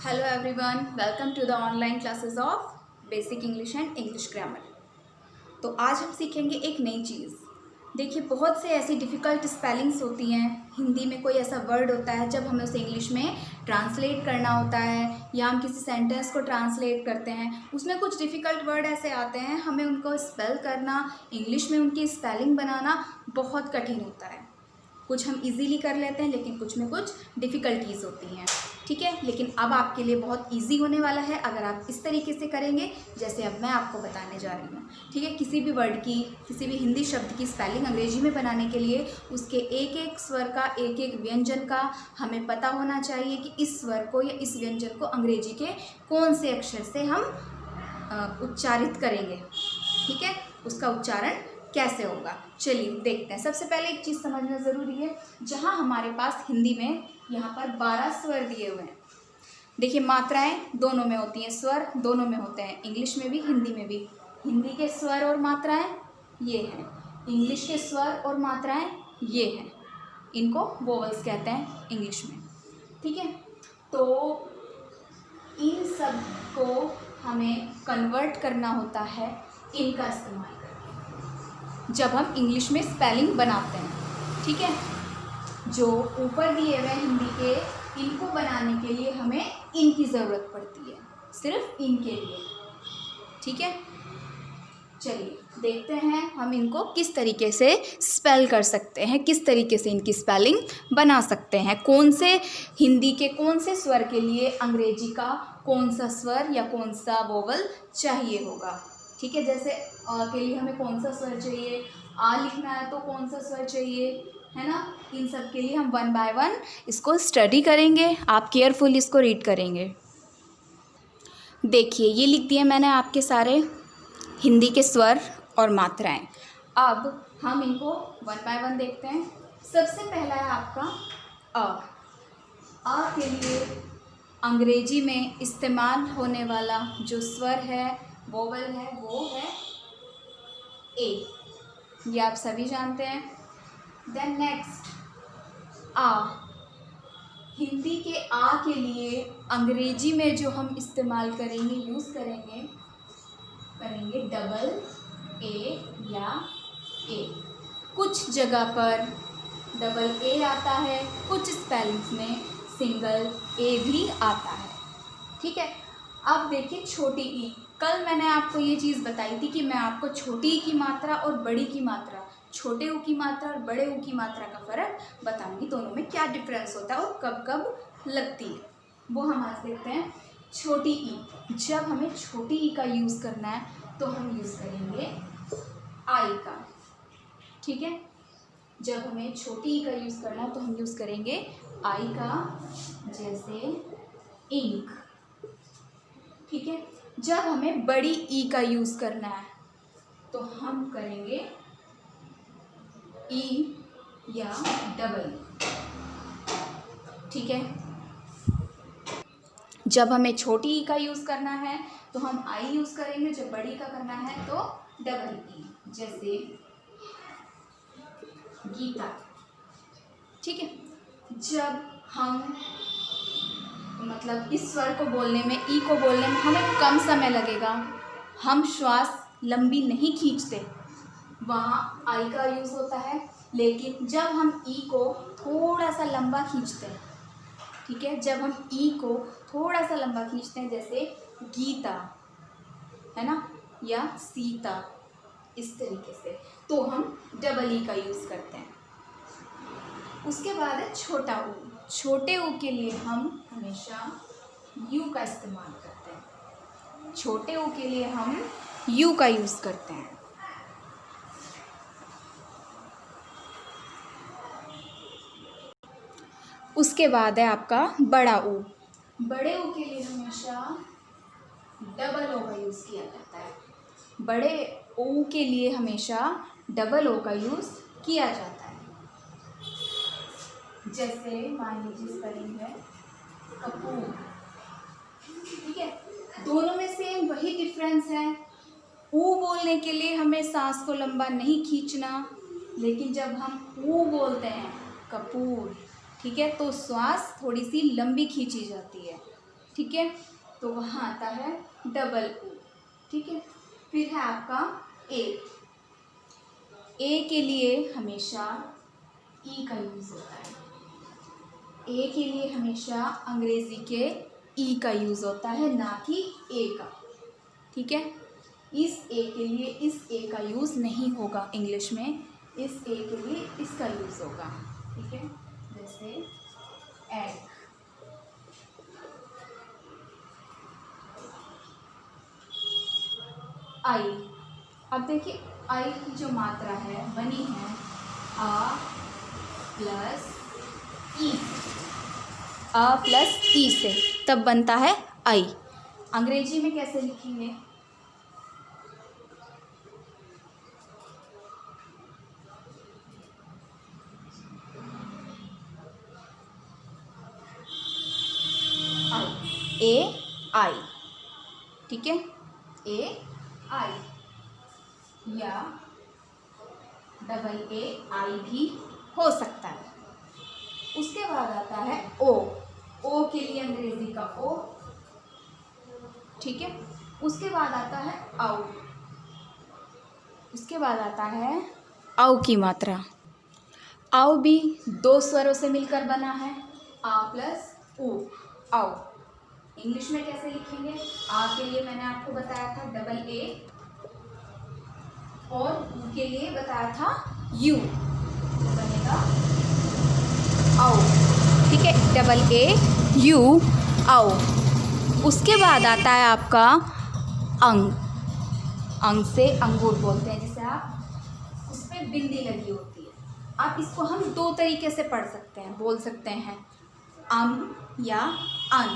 Hello everyone, welcome to the online classes of Basic English and English Grammar। तो आज हम सीखेंगे एक नई चीज़। देखिए, बहुत से ऐसी डिफ़िकल्ट स्पेलिंग्स होती हैं। हिंदी में कोई ऐसा वर्ड होता है, जब हमें उसे इंग्लिश में ट्रांसलेट करना होता है या हम किसी सेंटेंस को ट्रांसलेट करते हैं, उसमें कुछ डिफ़िकल्ट वर्ड ऐसे आते हैं, हमें उनको स्पेल करना, इंग्लिश में उनकी स्पेलिंग बनाना बहुत कठिन होता है। कुछ हम इजीली कर लेते हैं, लेकिन कुछ में कुछ डिफ़िकल्टीज़ होती हैं। ठीक है, लेकिन अब आपके लिए बहुत इजी होने वाला है अगर आप इस तरीके से करेंगे जैसे अब मैं आपको बताने जा रही हूँ। ठीक है, किसी भी वर्ड की, किसी भी हिंदी शब्द की स्पेलिंग अंग्रेजी में बनाने के लिए उसके एक एक स्वर का, एक एक व्यंजन का हमें पता होना चाहिए कि इस स्वर को या इस व्यंजन को अंग्रेजी के कौन से अक्षर से हम उच्चारित करेंगे। ठीक है, उसका उच्चारण कैसे होगा, चलिए देखते हैं। सबसे पहले एक चीज़ समझना ज़रूरी है, जहाँ हमारे पास हिंदी में यहाँ पर 12 स्वर दिए हुए हैं। देखिए, मात्राएं दोनों में होती हैं, स्वर दोनों में होते हैं, इंग्लिश में भी हिंदी में भी। हिंदी के स्वर और मात्राएं ये हैं, इंग्लिश के स्वर और मात्राएं ये हैं। इनको वोवल्स कहते हैं इंग्लिश में। ठीक है, तो इन सब को हमें कन्वर्ट करना होता है इनका इस्तेमाल करके, जब हम इंग्लिश में स्पेलिंग बनाते हैं। ठीक है, जो ऊपर दिए हुए हिंदी के, इनको बनाने के लिए हमें इनकी ज़रूरत पड़ती है, सिर्फ इनके लिए। ठीक है, चलिए देखते हैं हम इनको किस तरीके से स्पेल कर सकते हैं, किस तरीके से इनकी स्पेलिंग बना सकते हैं। कौन से हिंदी के कौन से स्वर के लिए अंग्रेजी का कौन सा स्वर या कौन सा वोवल चाहिए होगा। ठीक है, जैसे अ के लिए हमें कौन सा स्वर चाहिए, आ लिखना है तो कौन सा स्वर चाहिए, है ना। इन सब के लिए हम वन बाय वन इसको स्टडी करेंगे। आप केयरफुल इसको रीड करेंगे। देखिए, ये लिख दिए मैंने आपके सारे हिंदी के स्वर और मात्राएं। अब हम इनको वन बाय वन देखते हैं। सबसे पहला है आपका अ। आ के लिए अंग्रेजी में इस्तेमाल होने वाला जो स्वर है, वोवल है, वो है ए। ये आप सभी जानते हैं। देन नेक्स्ट आ। हिंदी के आ के लिए अंग्रेजी में जो हम इस्तेमाल करेंगे, यूज़ करेंगे डबल ए या ए। कुछ जगह पर डबल ए आता है, कुछ स्पेलिंग्स में सिंगल ए भी आता है। ठीक है, अब देखिए छोटी ई। कल मैंने आपको ये चीज़ बताई थी कि मैं आपको छोटी ई की मात्रा और बड़ी की मात्रा, छोटे ऊ की मात्रा और बड़े ऊ की मात्रा का फ़र्क बताऊंगी, दोनों में क्या डिफरेंस होता है और कब कब लगती है, वो हम आज देखते हैं। छोटी ई, जब हमें छोटी ई का यूज़ करना है तो हम यूज़ करेंगे आई का। ठीक है, जब हमें छोटी ई का यूज़ करना है तो हम यूज़ करेंगे आई का, जैसे इंक। ठीक है, जब हमें बड़ी ई का यूज़ करना है तो हम करेंगे ई या डबल। ठीक है, जब हमें छोटी ई का यूज़ करना है तो हम आई यूज़ करेंगे, जब बड़ी का करना है तो डबल ई, जैसे गीता। ठीक है, जब हम मतलब इस स्वर को बोलने में, ई को बोलने में हमें कम समय लगेगा, हम श्वास लंबी नहीं खींचते, वहाँ आई का यूज़ होता है। लेकिन जब हम ई को थोड़ा सा लंबा खींचते हैं, ठीक है, जब हम ई को थोड़ा सा लंबा खींचते हैं, जैसे गीता, है ना, या सीता, इस तरीके से, तो हम डबल ई का यूज़ करते हैं। उसके बाद है छोटा ऊ। छोटे ऊ के लिए हम हमेशा यू का इस्तेमाल करते हैं। छोटे ऊ के लिए हम यू का यूज़ करते हैं। उसके बाद है आपका बड़ा ऊ। बड़े ऊ के लिए हमेशा डबल ओ का यूज़ किया जाता है। बड़े ओ के लिए हमेशा डबल ओ का यूज़ किया जाता है। जैसे मान लीजिए स्पेलिंग है कपूर। ठीक है, दोनों में सेम वही डिफरेंस है। ऊ बोलने के लिए हमें सांस को लंबा नहीं खींचना, लेकिन जब हम ऊ बोलते हैं कपूर, ठीक है, तो श्वास थोड़ी सी लंबी खींची जाती है। ठीक है, तो वहाँ आता है डबल ओ। ठीक है, फिर है आपका ए के लिए हमेशा ई का यूज़ होता है। ए के लिए हमेशा अंग्रेज़ी के ई का यूज़ होता है, ना कि ए का। ठीक है, इस ए के लिए इस ए का यूज़ नहीं होगा इंग्लिश में, इस ए के लिए इसका यूज़ होगा। ठीक है, जैसे एग। आई, अब देखिए आई की जो मात्रा है बनी है आ प्लस ई, अ प्लस ई से, तब बनता है आई। अंग्रेजी में कैसे लिखेंगे? ए आई। ठीक है, ए आई या डबल ए आई भी हो सकता है। उसके बाद आता है ओ के लिए अंग्रेजी का ओ। ठीक है, उसके बाद आता है औ, उसके बाद आता है औ की मात्रा। औ भी दो स्वरों से मिलकर बना है, आ प्लस उ, औ। इंग्लिश में कैसे लिखेंगे? आ के लिए मैंने आपको बताया था डबल ए, और उ के लिए बताया था यू, तो बनेगा औ। ठीक है, डबल ए यू औ। उसके बाद आता है आपका अंग। अंग से अंगूर बोलते हैं, जिसे आप उस पर बिंदी लगी होती है। आप इसको हम दो तरीके से पढ़ सकते हैं, बोल सकते हैं या अन।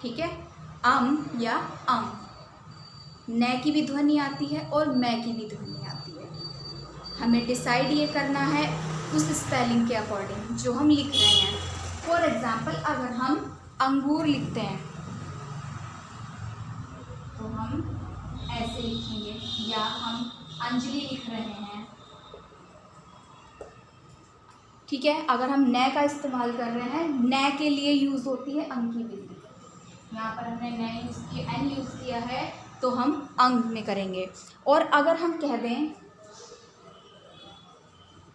ठीक है, या न की भी ध्वनि आती है और मैं की भी ध्वनि आती है। हमें डिसाइड ये करना है उस स्पेलिंग के अकॉर्डिंग जो हम लिख रहे हैं। फॉर एग्जाम्पल, अगर हम अंगूर लिखते हैं तो हम ऐसे लिखेंगे, या हम अंजलि लिख रहे हैं। ठीक है, अगर हम न का इस्तेमाल कर रहे हैं, न के लिए यूज़ होती है अंग की बिंदी। यहाँ पर हमने न यूज़ किया, एन यूज़ किया है, तो हम अंग में करेंगे। और अगर हम कह दें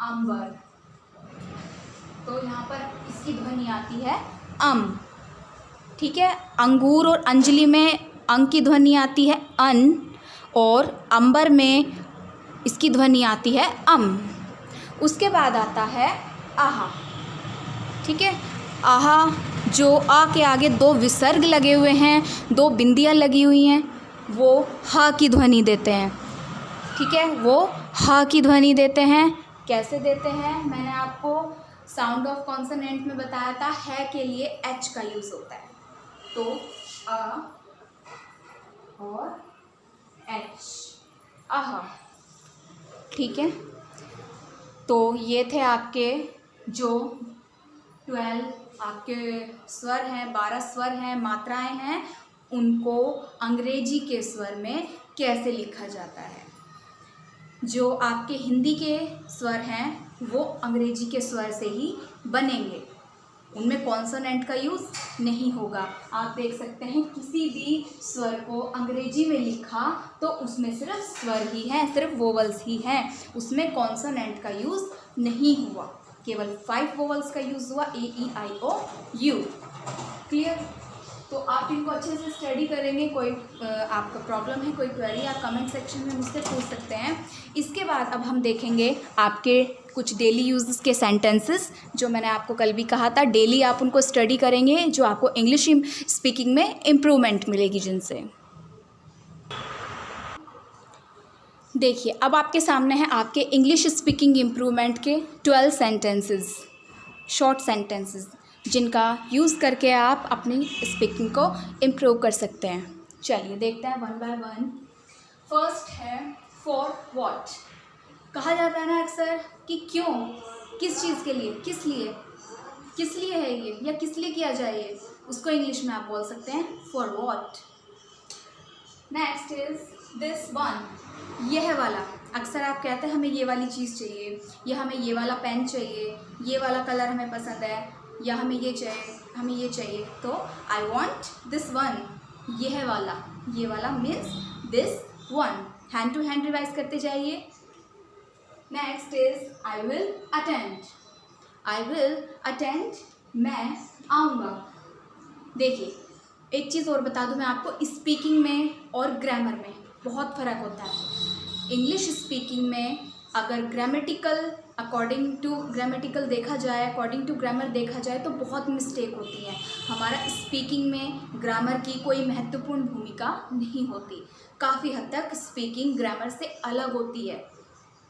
अंबर, तो यहाँ पर इसकी ध्वनि आती है अम। ठीक है, अंगूर और अंजलि में अंग की ध्वनि आती है अन, और अंबर में इसकी ध्वनि आती है अम। उसके बाद आता है आहा। ठीक है, आहा जो आ के आगे दो विसर्ग लगे हुए हैं, दो बिंदियाँ लगी हुई हैं, वो हा की ध्वनि देते हैं। ठीक है, वो हा की ध्वनि देते हैं। कैसे देते हैं? मैंने आपको साउंड ऑफ कॉन्सोनेंट में बताया था, है के लिए एच का यूज़ होता है, तो अ और एच, आहा। ठीक है, तो ये थे आपके जो 12 आपके स्वर हैं, 12 स्वर हैं, मात्राएं हैं, उनको अंग्रेजी के स्वर में कैसे लिखा जाता है। जो आपके हिंदी के स्वर हैं वो अंग्रेजी के स्वर से ही बनेंगे, उनमें कॉन्सोनेंट का यूज़ नहीं होगा। आप देख सकते हैं किसी भी स्वर को अंग्रेजी में लिखा तो उसमें सिर्फ स्वर ही हैं, सिर्फ वोवल्स ही हैं, उसमें कॉन्सोनेंट का यूज़ नहीं हुआ, केवल 5 वोवल्स का यूज़ हुआ, ए ई आई ओ यू। क्लियर? तो आप इनको अच्छे से स्टडी करेंगे। कोई आपका प्रॉब्लम है, कोई क्वेरी, आप कमेंट सेक्शन में मुझसे पूछ सकते हैं। इसके बाद अब हम देखेंगे आपके कुछ डेली यूज़ के सेंटेंसेस, जो मैंने आपको कल भी कहा था, डेली आप उनको स्टडी करेंगे, जो आपको इंग्लिश स्पीकिंग में इम्प्रूवमेंट मिलेगी जिनसे। देखिए, अब आपके सामने है आपके इंग्लिश स्पीकिंग इम्प्रूवमेंट के 12 सेंटेंसेस, शॉर्ट सेंटेंसेस, जिनका यूज़ करके आप अपनी स्पीकिंग को इम्प्रूव कर सकते हैं। चलिए देखते हैं वन बाय वन। फर्स्ट है फॉर व्हाट। कहा जाता है ना अक्सर कि क्यों, किस चीज़ के लिए, किस लिए है ये, या किस लिए किया जाए ये, उसको इंग्लिश में आप बोल सकते हैं for what. Next is this one, यह वाला। अक्सर आप कहते हैं हमें ये वाली चीज़ चाहिए, या हमें ये वाला पेन चाहिए, ये वाला कलर हमें पसंद है, या हमें ये चाहिए तो आई वॉन्ट दिस वन, यह वाला, ये वाला means this one. Hand to hand revise करते जाइए। Next is I will attend. I will attend, मैं आऊँगा। देखिए एक चीज़ और बता दूं मैं आपको, स्पीकिंग में और ग्रामर में बहुत फ़र्क होता है। इंग्लिश स्पीकिंग में अगर अकॉर्डिंग टू ग्रामर देखा जाए तो बहुत मिस्टेक होती है। हमारा स्पीकिंग में ग्रामर की कोई महत्वपूर्ण भूमिका नहीं होती। काफ़ी हद तक स्पीकिंग ग्रामर से अलग होती है।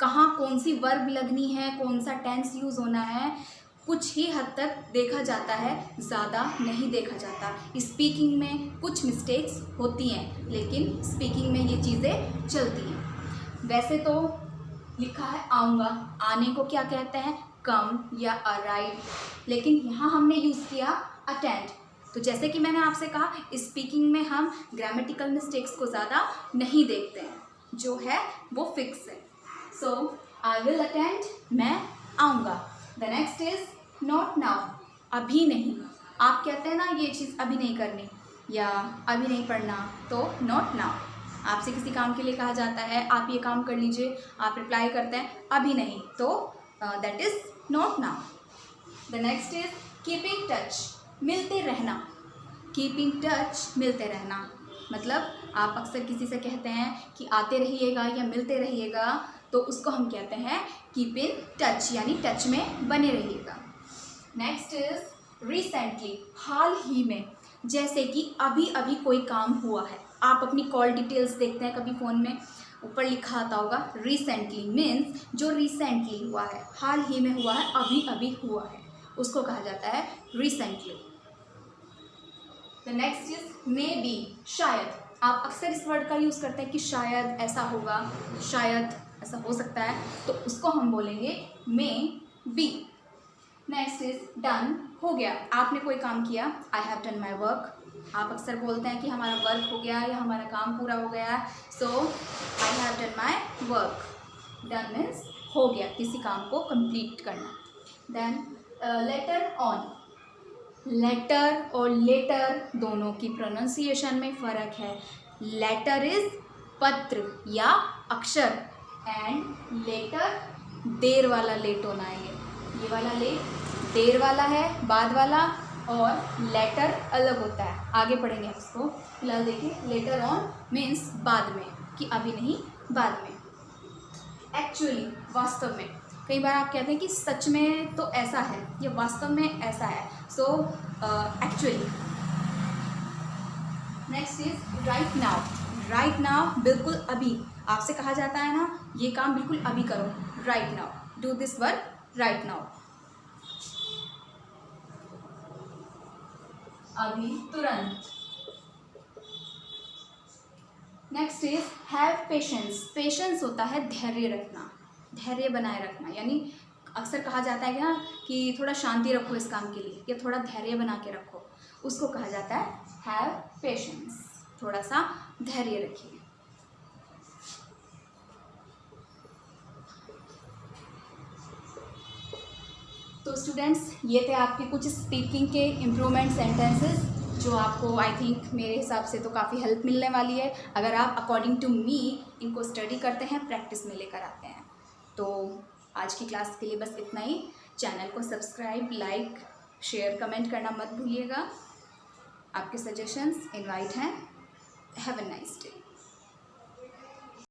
कहाँ कौन सी वर्ब लगनी है, कौन सा टेंस यूज़ होना है, कुछ ही हद तक देखा जाता है, ज़्यादा नहीं देखा जाता। स्पीकिंग में कुछ मिस्टेक्स होती हैं, लेकिन स्पीकिंग में ये चीज़ें चलती हैं। वैसे तो लिखा है आऊँगा, आने को क्या कहते हैं, कम या अराइव, लेकिन यहाँ हमने यूज़ किया अटेंड। तो जैसे कि मैंने आपसे कहा, स्पीकिंग में हम ग्रामेटिकल मिस्टेक्स को ज़्यादा नहीं देखते हैं, जो है वो फिक्स है। सो आई विल अटेंड, मैं आऊँगा। The next is not now, अभी नहीं। आप कहते हैं ना ये चीज़ अभी नहीं करनी या अभी नहीं पढ़ना, तो नॉट नाउ। आपसे किसी काम के लिए कहा जाता है आप ये काम कर लीजिए, आप रिप्लाई करते हैं अभी नहीं, तो that is not now. The next is keeping touch, मिलते रहना। कीपिंग टच, मिलते रहना, मतलब आप अक्सर किसी से कहते हैं कि आते रहिएगा या मिलते रहिएगा, तो उसको हम कहते हैं कीप इन टच, यानी टच में बने रहिएगा। नेक्स्ट इज रिसेंटली, हाल ही में। जैसे कि अभी अभी कोई काम हुआ है, आप अपनी कॉल डिटेल्स देखते हैं कभी फ़ोन में, ऊपर लिखा आता होगा रिसेंटली, मीन्स जो रिसेंटली हुआ है, हाल ही में हुआ है, अभी अभी हुआ है, उसको कहा जाता है recently. The next is may be, शायद। आप अक्सर इस वर्ड का यूज़ करते हैं कि शायद ऐसा होगा, शायद ऐसा हो सकता है, तो उसको हम बोलेंगे may be. Next is done, हो गया। आपने कोई काम किया, आई हैव डन माई वर्क। आप अक्सर बोलते हैं कि हमारा वर्क हो गया या हमारा काम पूरा हो गया, so I have done my work. Done means हो गया, किसी काम को कंप्लीट करना। देन लेटर ऑन, लेटर और लेटर दोनों की प्रोनाउंसिएशन में फ़र्क है। लेटर इज पत्र या अक्षर, एंड लेटर देर वाला लेट होना है। ये वाला लेट देर वाला है, बाद वाला, और लेटर अलग होता है, आगे पढ़ेंगे इसको। फिलहाल देखिए, लेटर ऑन मीन्स बाद में, कि अभी नहीं बाद में। एक्चुअली, वास्तव में। कई बार आप कहते हैं कि सच में तो ऐसा है या वास्तव में ऐसा है, so actually. Next is right now. Right now, बिल्कुल अभी। आपसे कहा जाता है ना ये काम बिल्कुल अभी करो, right now, do this work right now, अभी, तुरंत। Next is have patience. Patience होता है धैर्य रखना, धैर्य बनाए रखना, यानी अक्सर कहा जाता है ना कि थोड़ा शांति रखो इस काम के लिए, या थोड़ा धैर्य बना के रखो, उसको कहा जाता है हैव पेशेंस, थोड़ा सा धैर्य रखिए। तो स्टूडेंट्स, ये थे आपके कुछ स्पीकिंग के इम्प्रूवमेंट सेंटेंसेस, जो आपको आई थिंक मेरे हिसाब से तो काफ़ी हेल्प मिलने वाली है, अगर आप अकॉर्डिंग टू मी इनको स्टडी करते हैं, प्रैक्टिस में लेकर आते हैं। तो आज की क्लास के लिए बस इतना ही। चैनल को सब्सक्राइब, लाइक, शेयर, कमेंट करना मत भूलिएगा। आपके सजेशंस इनवाइट हैं। Have a nice day.